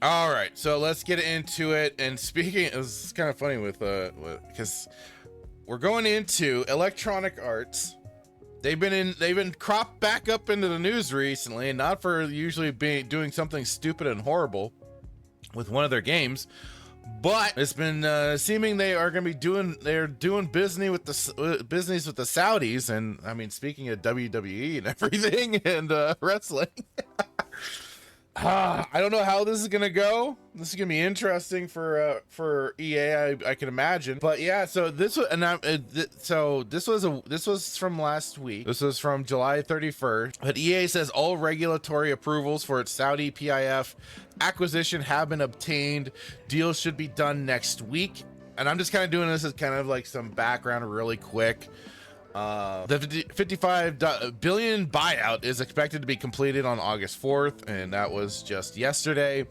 All right, so let's get into it. And speaking, it's kind of funny because we're going into Electronic Arts. They've been cropped back up into the news recently, and not for usually doing something stupid and horrible with one of their games, but it's been seeming they're doing business with the Saudis. And I mean, speaking of WWE and everything and wrestling. I don't know how this is gonna go. This is gonna be interesting for EA, I can imagine. But yeah, so this was this was from last week. This was from July 31st. But EA says all regulatory approvals for its Saudi PIF acquisition have been obtained. Deals should be done next week. And I'm just kind of doing this as kind of like some background really quick. The 55 billion buyout is expected to be completed on August 4th, and that was just yesterday.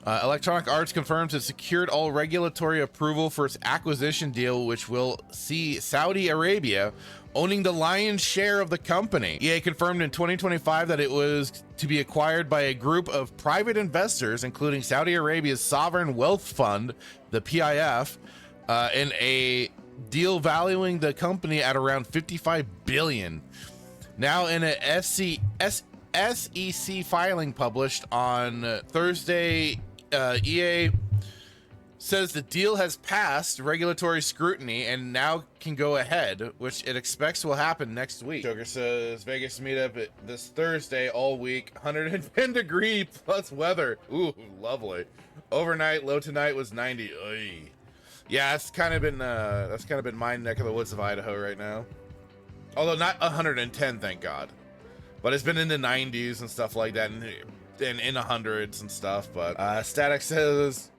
Electronic Arts confirms it secured all regulatory approval for its acquisition deal, which will see Saudi Arabia owning the lion's share of the company. EA confirmed in 2025 that it was to be acquired by a group of private investors, including Saudi Arabia's sovereign wealth fund, the PIF, in a deal valuing the company at around 55 billion. Now, in a SEC filing published on Thursday, EA says the deal has passed regulatory scrutiny and now can go ahead, which it expects will happen next week. Joker says Vegas meetup this Thursday all week, 110 degree plus weather. Ooh, lovely. Overnight low tonight was 90. Oy. Yeah, that's kind of been my neck of the woods of Idaho right now. Although not 110, thank God. But it's been in the 90s and stuff like that, and in the hundreds and stuff. But Static says,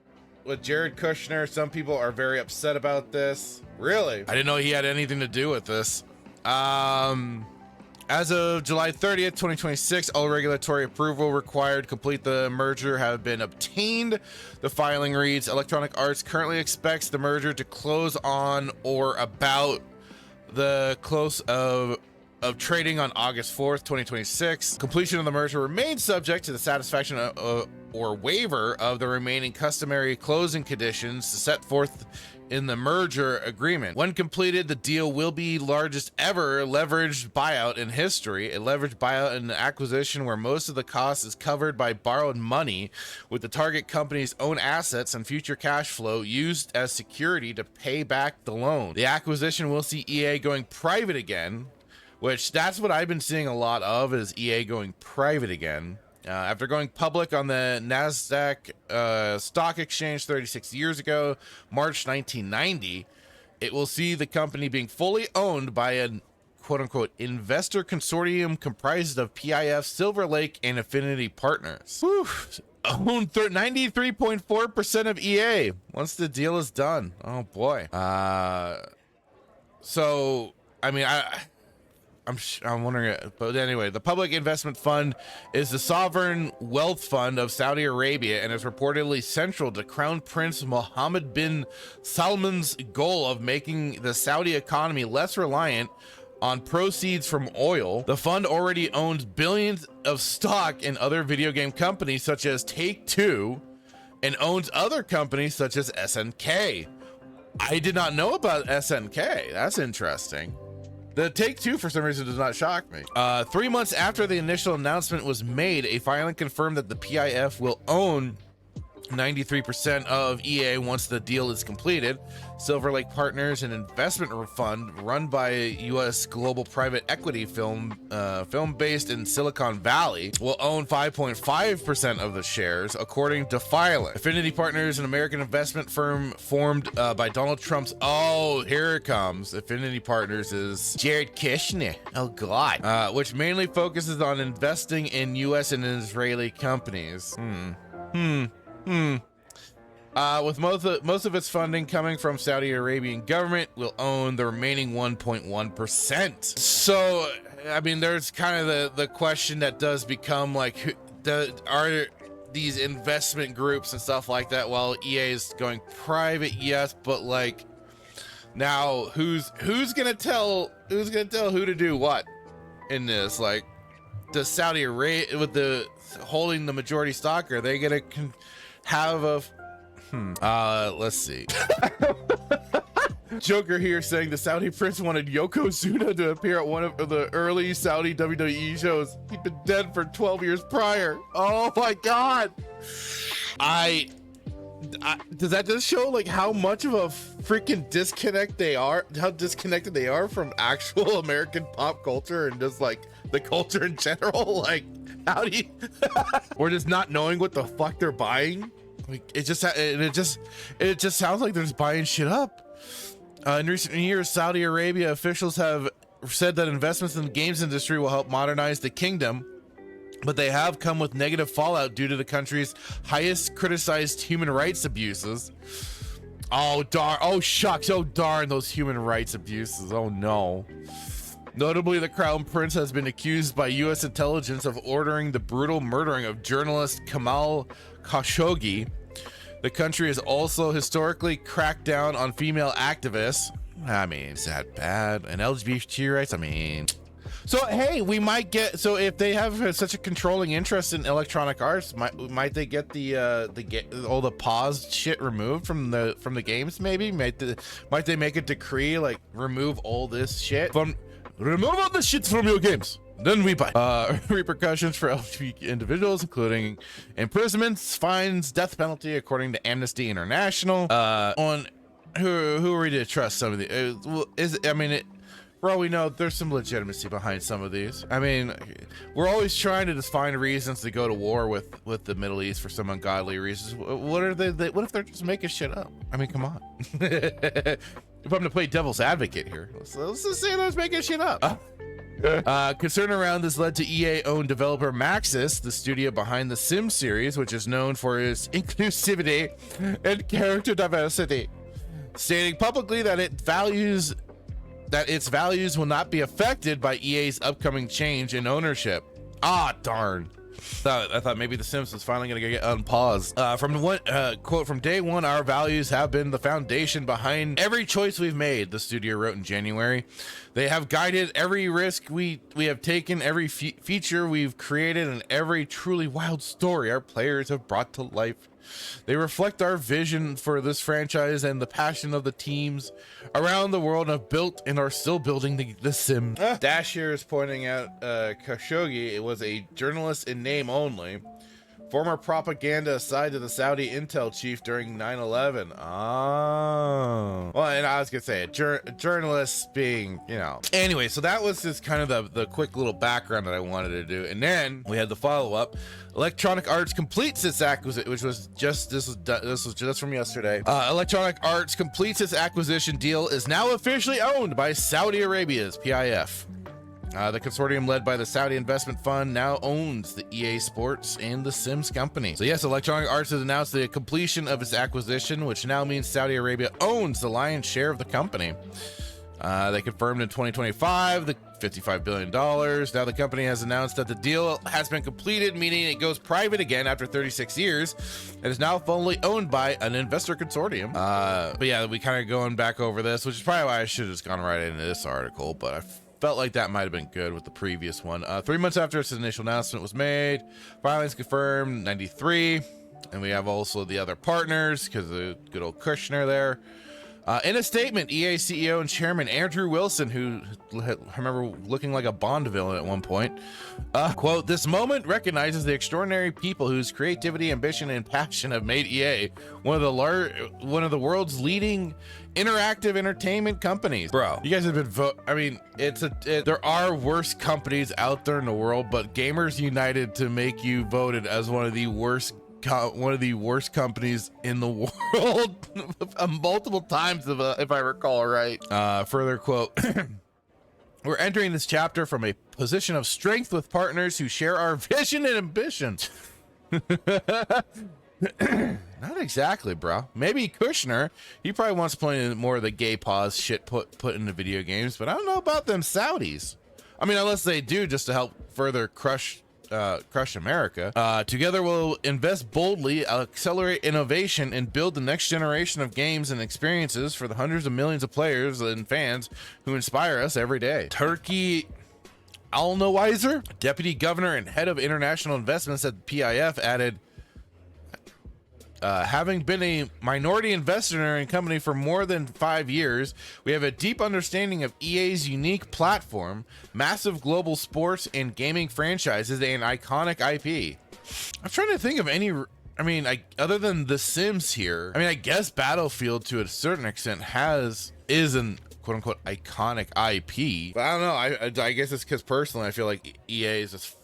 with Jared Kushner, some people are very upset about this. Really? I didn't know he had anything to do with this. As of July 30th, 2026, all regulatory approval required to complete the merger have been obtained. The filing reads, Electronic Arts currently expects the merger to close on or about the close of trading on August 4th, 2026. Completion of the merger remains subject to the satisfaction or waiver of the remaining customary closing conditions set forth in the merger agreement. When completed, the deal will be largest ever leveraged buyout in history, a leveraged buyout and acquisition where most of the cost is covered by borrowed money, with the target company's own assets and future cash flow used as security to pay back the loan. The acquisition will see EA going private again, which that's what I've been seeing a lot of, is EA going private again. After going public on the NASDAQ stock exchange 36 years ago, March 1990, it will see the company being fully owned by a quote-unquote investor consortium comprised of PIF, Silver Lake, and Affinity Partners. Whew. Own 93.4% of EA once the deal is done. Oh boy. So, I mean, I'm wondering, but anyway, the Public Investment Fund is the sovereign wealth fund of Saudi Arabia and is reportedly central to Crown Prince Mohammed bin Salman's goal of making the Saudi economy less reliant on proceeds from oil. The fund already owns billions of stock in other video game companies such as Take-Two and owns other companies such as SNK. I did not know about SNK. That's interesting. The Take-Two, for some reason, does not shock me. 3 months after the initial announcement was made, a filing confirmed that the PIF will own 93% of EA once the deal is completed. Silver Lake Partners, an investment fund run by U.S. global private equity film based in Silicon Valley, will own 5.5% of the shares, according to filing. Affinity Partners, an American investment firm formed by Donald Trump's, oh, here it comes. Affinity Partners is Jared Kushner. Oh, God. Which mainly focuses on investing in U.S. and Israeli companies. With most of its funding coming from Saudi Arabian government, will own the remaining 1.1%. So, I mean, there's kind of the question that does become like, are these investment groups and stuff like that, while EA is going private, yes, but like, now who's gonna tell who to do what in this? Like, the Saudi Arabia with the holding the majority stock? Are they gonna have a? Let's see. Joker here saying the Saudi prince wanted Yokozuna to appear at one of the early Saudi WWE shows. He'd been dead for 12 years prior. Oh my God. Does that just show like how much of a freaking disconnect they are, how disconnected they are from actual American pop culture and just like the culture in general? Like, how do you, or just not knowing what the fuck they're buying? Like, it just sounds like they're just buying shit up. In recent years, Saudi Arabia officials have said that investments in the games industry will help modernize the kingdom, but they have come with negative fallout due to the country's highest criticized human rights abuses. Oh, darn. Oh, shucks. Oh, darn, those human rights abuses. Oh, no. Notably, the Crown Prince has been accused by U.S. intelligence of ordering the brutal murdering of journalist Kamal Khashoggi. The country has also historically cracked down on female activists. I mean, is that bad? And LGBT rights? I mean, so hey, we might get, so if they have such a controlling interest in Electronic Arts, might they get all the paused shit removed from the games? Maybe might they make a decree like remove all this shit remove all this shit from your games? Then we buy. Repercussions for LGBT individuals, including imprisonments, fines, death penalty, according to Amnesty International. On who are we to trust some of the? For all we know, there's some legitimacy behind some of these. I mean, we're always trying to just find reasons to go to war with the Middle East for some ungodly reasons. What are they? What if they're just making shit up? I mean, come on. If I'm to play devil's advocate here, let's just say they're making shit up. Concern around this led to EA-owned developer Maxis, the studio behind the Sims series, which is known for its inclusivity and character diversity, stating publicly that its values will not be affected by EA's upcoming change in ownership. Ah, darn. I thought maybe The Sims was finally going to get unpaused. From one quote, from day one, our values have been the foundation behind every choice we've made, the studio wrote in January. They have guided every risk we have taken, every feature we've created, and every truly wild story our players have brought to life. They reflect our vision for this franchise and the passion of the teams around the world have built and are still building the Sims. Dash here is pointing out Khashoggi was a journalist in name only, former propaganda assigned to the Saudi intel chief during 9/11. Oh, well, and I was gonna say a journalist being, you know. Anyway, so that was just kind of the quick little background that I wanted to do, and then we had the follow-up. Electronic Arts completes its acquisition, which was just this was just from yesterday. Electronic Arts completes its acquisition deal, is now officially owned by Saudi Arabia's PIF. The consortium led by the Saudi Investment Fund now owns the EA Sports and the Sims company. So yes, Electronic Arts has announced the completion of its acquisition, which now means Saudi Arabia owns the lion's share of the company. They confirmed in 2025 the $55 billion. Now the company has announced that the deal has been completed, meaning it goes private again after 36 years and is now fully owned by an investor consortium. But yeah, we kind of going back over this, which is probably why I should have just gone right into this article, but I felt like that might have been good with the previous one. 3 months after its initial announcement was made, filings confirmed 93, and we have also the other partners because the good old Kushner there. In a statement, EA CEO and chairman Andrew Wilson, who I remember looking like a Bond villain at one point, quote, "This moment recognizes the extraordinary people whose creativity, ambition, and passion have made EA one of the world's leading interactive entertainment companies." Bro, you guys have been I mean, there are worse companies out there in the world, but Gamers United to make you voted as one of the worst companies in the world multiple times, if I recall right. Further quote, "We're entering this chapter from a position of strength with partners who share our vision and ambition." Not exactly, bro. Maybe Kushner, he probably wants to play more of the gay pause shit put into video games, but I don't know about them Saudis. I mean, unless they do just to help further crush America. Together we'll invest boldly, accelerate innovation, and build the next generation of games and experiences for the hundreds of millions of players and fans who inspire us every day. Turkey Alnoweiser, deputy governor and head of international investments at PIF, added, having been a minority investor in a company for more than 5 years, we have a deep understanding of EA's unique platform, massive global sports and gaming franchises, and iconic IP. I'm trying to think of any, other than The Sims here. I mean, I guess Battlefield to a certain extent is an quote unquote iconic IP. But I don't know. I guess it's because personally, I feel like EA is just,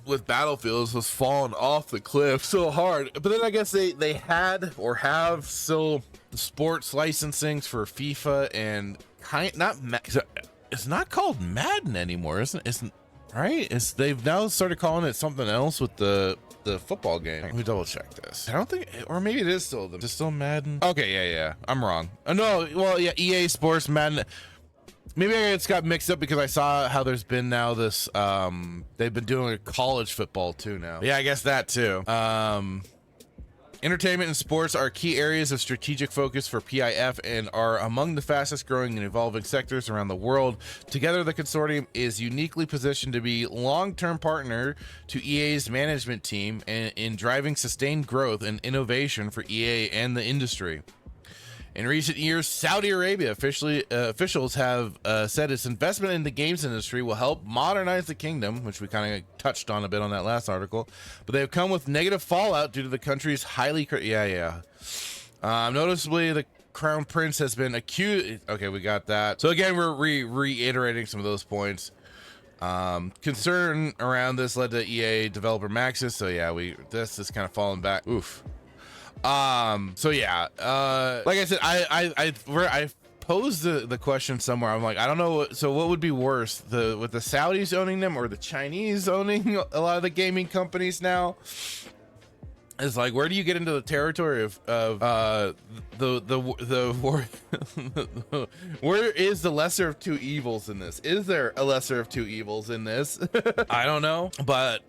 with Battlefield, was falling off the cliff so hard. But then I guess they had or have still the sports licensings for FIFA and it's not called Madden anymore, isn't right? They've now started calling it something else with the football game. Let me double check this. I don't think, or maybe it is still Madden. Okay, yeah, I'm wrong. Oh no, well yeah, EA Sports Madden. Maybe it's got mixed up because I saw how there's been now this, they've been doing college football too now. Yeah, I guess that too. Entertainment and sports are key areas of strategic focus for PIF and are among the fastest growing and evolving sectors around the world. Together, the consortium is uniquely positioned to be long-term partner to EA's management team in driving sustained growth and innovation for EA and the industry. In recent years, Saudi Arabia officials have said its investment in the games industry will help modernize the kingdom, which we kind of touched on a bit on that last article, but they have come with negative fallout due to the country's highly noticeably, the Crown Prince has been accused. Okay, we got that. So again, we're reiterating some of those points. Concern around this led to EA developer Maxis. So yeah, this is kind of falling back. Oof. So yeah, like I said, I posed the question somewhere. I'm like, I don't know. So what would be worse, with the Saudis owning them or the Chinese owning a lot of the gaming companies now? It's like, where do you get into the territory of the war? Where is the lesser of two evils in this? Is there a lesser of two evils in this? I don't know, but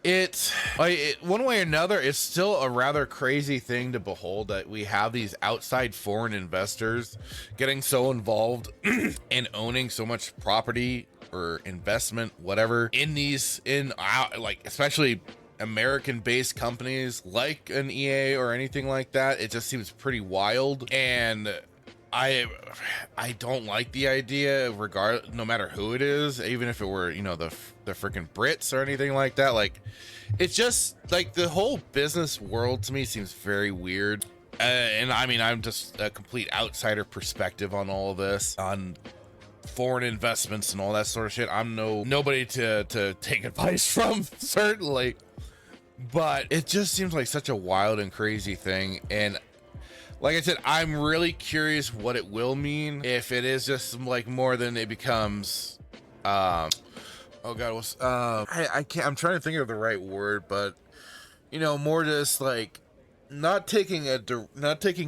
it's like, one way or another, it's still a rather crazy thing to behold that we have these outside foreign investors getting so involved and owning so much property or investment, whatever, like especially American-based companies like an EA or anything like that. It just seems pretty wild, and I don't like the idea, no matter who it is, even if it were, the freaking Brits or anything like that. Like, it's just like the whole business world to me seems very weird. And I mean, I'm just a complete outsider perspective on all of this, on foreign investments and all that sort of shit. I'm nobody to take advice from, certainly, but it just seems like such a wild and crazy thing. And like I said, I'm really curious what it will mean, if it is just like more than it becomes. Oh god, I'm trying to think of the right word, but more just like not taking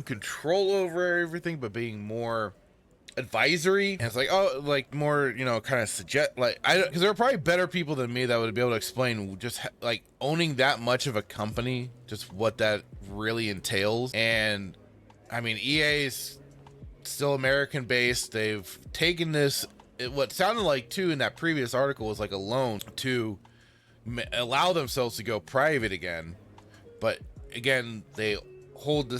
control over everything, but being more advisory. And it's like, oh, like more, kind of suggest, like, because there are probably better people than me that would be able to explain just like owning that much of a company, just what that really entails. And I mean, EA is still American based. They've taken this, what sounded like too in that previous article was like a loan to allow themselves to go private again. But again, they hold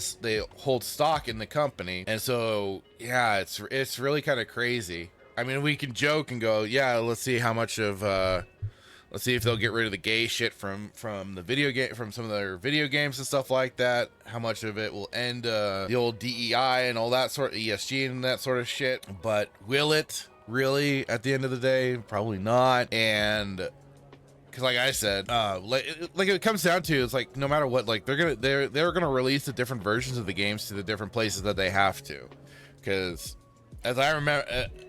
stock in the company. And so, yeah, it's really kind of crazy. I mean, we can joke and go, yeah, let's see how much of, let's see if they'll get rid of the gay shit from the video game, from some of their video games and stuff like that. How much of it will end the old DEI and all that sort of ESG and that sort of shit. But will it really at the end of the day? Probably not. And because like I said, like it comes down to, it's like no matter what, like they're gonna release the different versions of the games to the different places that they have to. Because as I remember,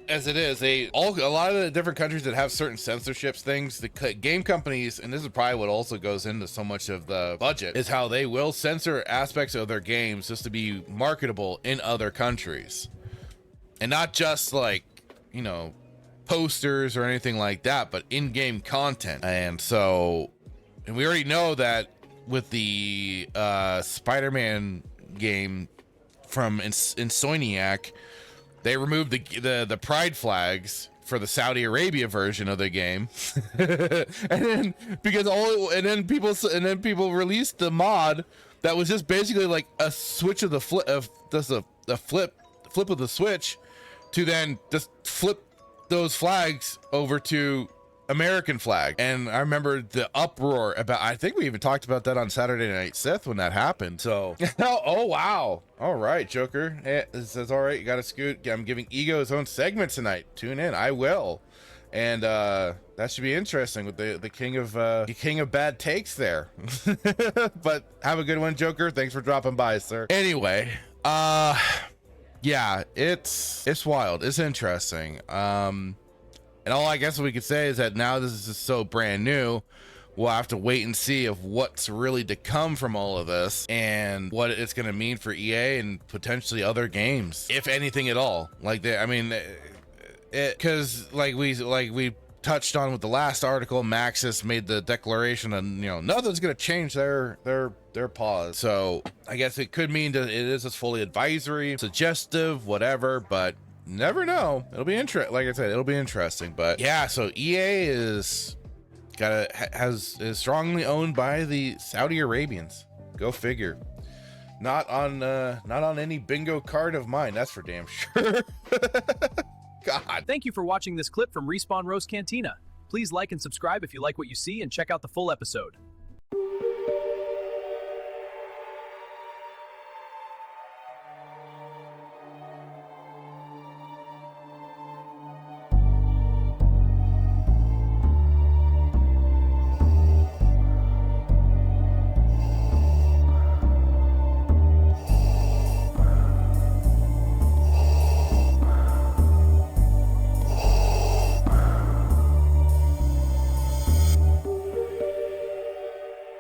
as it is, a lot of the different countries that have certain censorships things, the game companies, and this is probably what also goes into so much of the budget, is how they will censor aspects of their games just to be marketable in other countries, and not just like posters or anything like that, but in-game content. And we already know that with the Spider-Man game from Insomniac, they removed the pride flags for the Saudi Arabia version of the game. and then people released the mod that was just basically like a switch of the flip of just a flip of the switch to then just flip those flags over to American flag. And I remember the uproar about, I think we even talked about that on Saturday Night Sith when that happened. So oh wow, all right, Joker. Hey, it says all right, you gotta scoot. I'm giving Ego his own segment tonight. Tune in, I will. And that should be interesting with the king of bad takes there. But have a good one, Joker. Thanks for dropping by, sir. Anyway, yeah, it's wild, it's interesting. And all I guess we could say is that now this is just so brand new, we'll have to wait and see of what's really to come from all of this and what it's going to mean for EA and potentially other games, if anything at all. Like because like we touched on with the last article, Maxis made the declaration and nothing's going to change their pause. So I guess it could mean that it is just fully advisory, suggestive, whatever, but never know. It'll be interesting. Like I said, it'll be interesting. But yeah, so EA is strongly owned by the Saudi Arabians. Go figure. Not on any bingo card of mine, that's for damn sure. God. Thank you for watching this clip from Respawn Roast Cantina. Please like and subscribe if you like what you see, and check out the full episode.